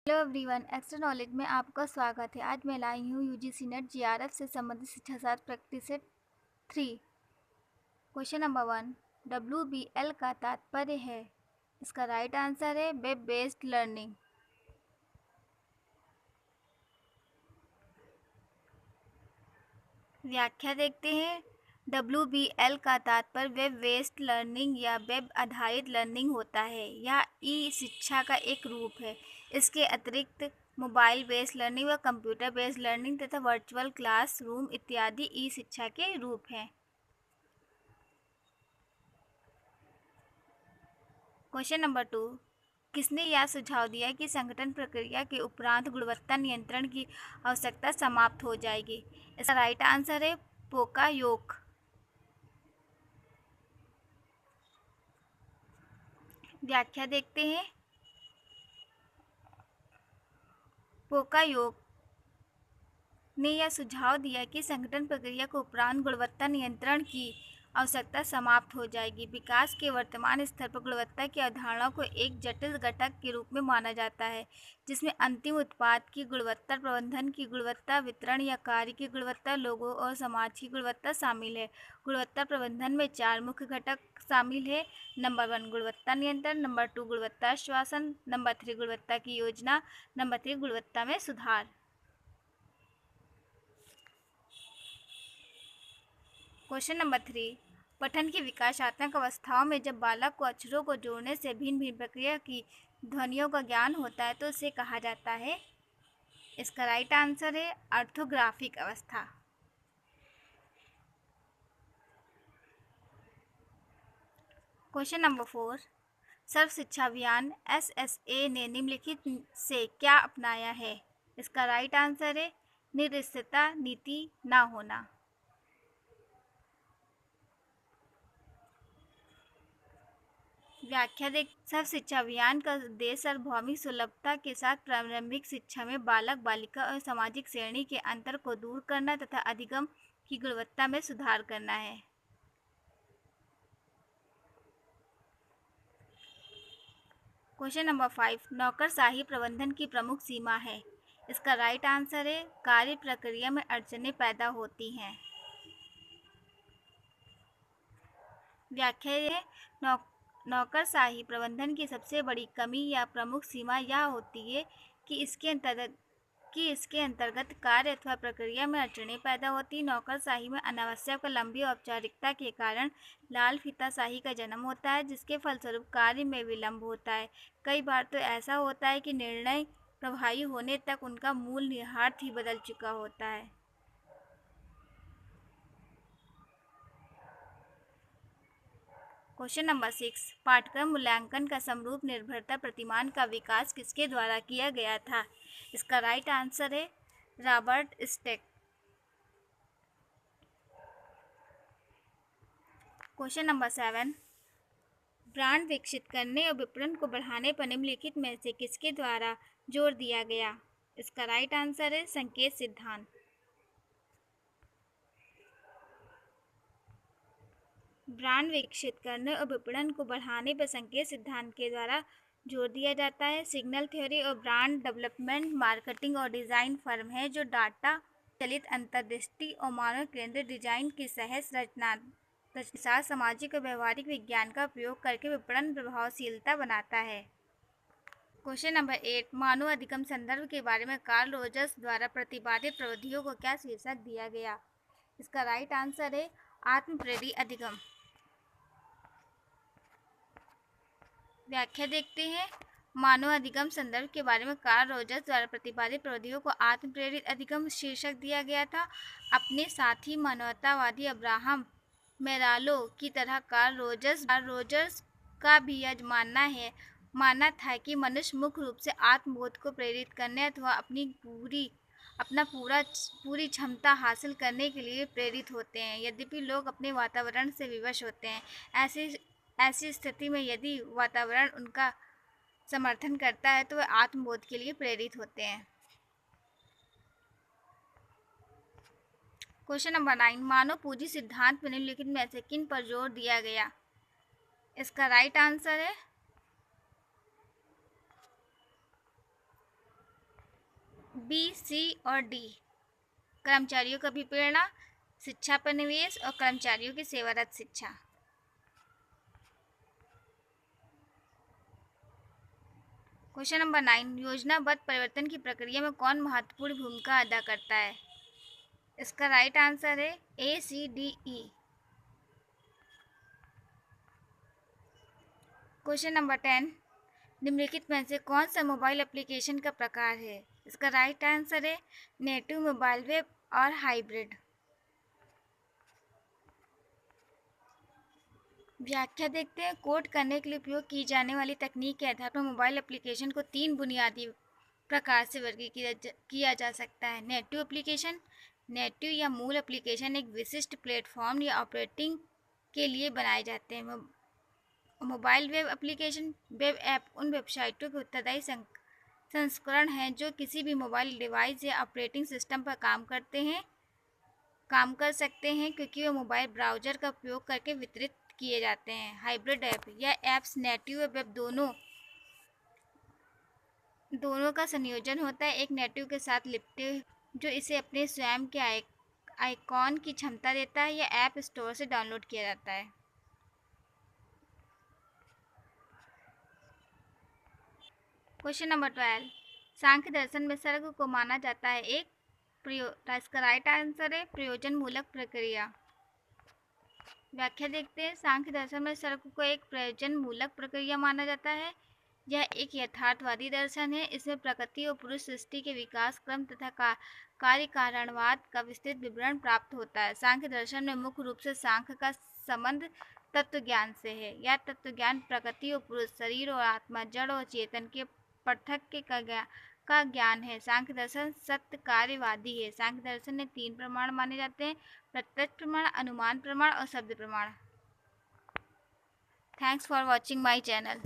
Hello everyone, extra knowledge में आपका स्वागत है। आज मैं लाई हूँ यूजीसी नेट जीआरएफ से संबंधित शिक्षा शास्त्र practice set 3। Question number 1, WBL का तात्पर्य है। इसका राइट आंसर है वेब बेस्ड लर्निंग। व्याख्या देखते हैं। WBL का तात्पर्य वेब बेस्ड लर्निंग या वेब आधारित लर्निंग होता है। यह ई शिक्षा का एक रूप है। इसके अतिरिक्त मोबाइल बेस्ड लर्निंग व कंप्यूटर बेस्ड लर्निंग तथा वर्चुअल क्लासरूम इत्यादि ई शिक्षा के रूप हैं। क्वेश्चन नंबर 2, किसने यह सुझाव दिया कि संगठन प्रक्रिया के उपरांत गुणवत्ता नियंत्रण की आवश्यकता समाप्त हो जाएगी? इसका राइट आंसर है पोकायोक। व्याख्या देखते हैं। पोकायोक ने यह सुझाव दिया कि संगठन प्रक्रिया के उपरांत गुणवत्ता नियंत्रण की आवश्यकता समाप्त हो जाएगी। विकास के वर्तमान स्तर पर गुणवत्ता की अवधारणा को एक जटिल घटक के रूप में माना जाता है, जिसमें अंतिम उत्पाद की गुणवत्ता, प्रबंधन की गुणवत्ता, वितरण या कार्य की गुणवत्ता, लोगों और समाज की गुणवत्ता शामिल है। गुणवत्ता प्रबंधन में 4 मुख्य घटक शामिल है। नंबर 1 गुणवत्ता नियंत्रण, नंबर 2 गुणवत्ता आश्वासन, नंबर 3 गुणवत्ता की योजना, नंबर 3 गुणवत्ता में सुधार। क्वेश्चन नंबर 3, पठन की विकासात्मक अवस्थाओं में जब बालक को अक्षरों को जोड़ने से भिन्न भिन्न प्रक्रिया की ध्वनियों का ज्ञान होता है तो उसे कहा जाता है। इसका राइट आंसर है ऑर्थोग्राफिक अवस्था। क्वेश्चन नंबर 4, सर्व शिक्षा अभियान SSA ने निम्नलिखित से क्या अपनाया है? इसका राइट आंसर है निरस्त्रता नीति ना होना। व्याख्या देख। सर्व शिक्षा अभियान का उद्देश्य सार्वभौमिक सुलभता के साथ प्रारंभिक शिक्षा में बालक बालिका और सामाजिक श्रेणी के अंतर को दूर करना तथा अधिगम की गुणवत्ता में सुधार करना है। क्वेश्चन नंबर 5, नौकरशाही प्रबंधन की प्रमुख सीमा है। इसका राइट आंसर है कार्य प्रक्रिया में अड़चनें पैदा होती हैं। व्याख्या है। नौकरशाही प्रबंधन की सबसे बड़ी कमी या प्रमुख सीमा यह होती है कि इसके अंतर्गत कार्य अथवा प्रक्रिया में अड़चनें पैदा होती। नौकरशाही में अनावश्यक और लंबी औपचारिकता के कारण लाल फीताशाही का जन्म होता है, जिसके फलस्वरूप कार्य में विलंब होता है। कई बार तो ऐसा होता है कि निर्णय प्रभावी होने तक उनका मूल निहितार्थ ही बदल चुका होता है। क्वेश्चन नंबर 6, पाठ्यक्रम मूल्यांकन का समरूप निर्भरता प्रतिमान का विकास किसके द्वारा किया गया था? इसका राइट आंसर है Robert Stake. Question number 7, brand विकसित करने और विपणन को बढ़ाने पर निम्नलिखित में से किसके द्वारा जोर दिया गया? इसका राइट आंसर है संकेत सिद्धांत। ब्रांड विकसित करने और विपणन को बढ़ाने पर संकेत सिद्धांत के द्वारा जोर दिया जाता है। सिग्नल थ्योरी और ब्रांड डेवलपमेंट मार्केटिंग और डिज़ाइन फर्म है जो डाटा चलित अंतर्दृष्टि और मानव केंद्रित डिजाइन की सहज रचना के साथ सामाजिक और व्यवहारिक विज्ञान का उपयोग करके विपणन प्रभावशीलता बनाता है। क्वेश्चन नंबर 8, मानव अधिगम संदर्भ के बारे में कार्ल रोजर्स द्वारा प्रतिपादित प्रविधियों को क्या शीर्षक दिया गया? इसका राइट आंसर है आत्म प्रेरित अधिगम। व्याख्या देखते हैं। मानव अधिगम संदर्भ के बारे में कार्ल रोजर्स द्वारा प्रतिपादित प्रविधियों को आत्म प्रेरित अधिगम शीर्षक दिया गया था। अपने साथी मानवतावादी अब्राहम मैरालो की तरह कार्ल रोजर्स का भी यह मानना था कि मनुष्य मुख्य रूप से आत्मबोध को प्रेरित करने अथवा पूरी क्षमता हासिल करने के लिए प्रेरित होते हैं। यद्यपि लोग अपने वातावरण से विवश होते हैं, ऐसी स्थिति में यदि वातावरण उनका समर्थन करता है तो वे आत्मबोध के लिए प्रेरित होते हैं। क्वेश्चन नंबर 9, मानव पूंजी सिद्धांत में निम्नलिखित में से किन पर जोर दिया गया? इसका राइट आंसर है बी, सी और डी। कर्मचारियों का अभिप्रेरणा, शिक्षा पर निवेश और कर्मचारियों की सेवारत शिक्षा। क्वेश्चन नंबर 9, योजनाबद्ध परिवर्तन की प्रक्रिया में कौन महत्वपूर्ण भूमिका अदा करता है? इसका राइट आंसर है ए, सी, डी, ई। क्वेश्चन नंबर 10, निम्नलिखित में से कौन सा मोबाइल एप्लीकेशन का प्रकार है? इसका राइट आंसर है नेटिव, मोबाइल वेब और हाइब्रिड। व्याख्या देखते हैं। कोड करने के लिए उपयोग की जाने वाली तकनीक के आधार पर मोबाइल एप्लीकेशन को 3 बुनियादी प्रकार से वर्गीकृत किया जा सकता है। नेटिव एप्लीकेशन, नेटिव या मूल एप्लीकेशन एक विशिष्ट प्लेटफॉर्म या ऑपरेटिंग के लिए बनाए जाते हैं। Mobile web application, web app उन वेबसाइटों के उत्तरदायी संस्करण हैं जो किसी भी मोबाइल डिवाइस या ऑपरेटिंग सिस्टम पर काम कर सकते हैं क्योंकि वे मोबाइल ब्राउज़र का उपयोग करके वितरित किए जाते हैं। हाइब्रिड ऐप या ऐप्स नेटिव और वेब दोनों का संयोजन होता है, एक नेटिव के साथ लिपटे जो इसे अपने स्वयं के आइकॉन की क्षमता देता है या ऐप स्टोर से डाउनलोड किया जाता है। क्वेश्चन नंबर 12, सांख्य दर्शन में सर्ग को माना जाता है एक इसका राइट आंसर है प्रयोजन मूलक प्रक्रिया। व्याख्या देखते हैं। सांख्य दर्शन में सर्ग को एक प्रयोजन मूलक प्रक्रिया माना जाता है। यह एक यथार्थवादी दर्शन है। इसमें प्रकृति और पुरुष सृष्टि के विकास क्रम तथा कार्य कारणवाद का विस्तृत विवरण प्राप्त होता है। सांख्य दर्शन में मुख्य रूप से सांख्य का संबंध तत्व ज्ञान से है। यह तत्व ज्ञान प्रकृति और पुरुष, शरीर और आत्मा, जड़ और चेतन के पार्थक्य का ज्ञान है। सांख्य दर्शन सत्य कार्यवादी है। सांख्य दर्शन में 3 प्रमाण माने जाते हैं: प्रत्यक्ष प्रमाण, अनुमान प्रमाण और शब्द प्रमाण। Thanks for watching my channel.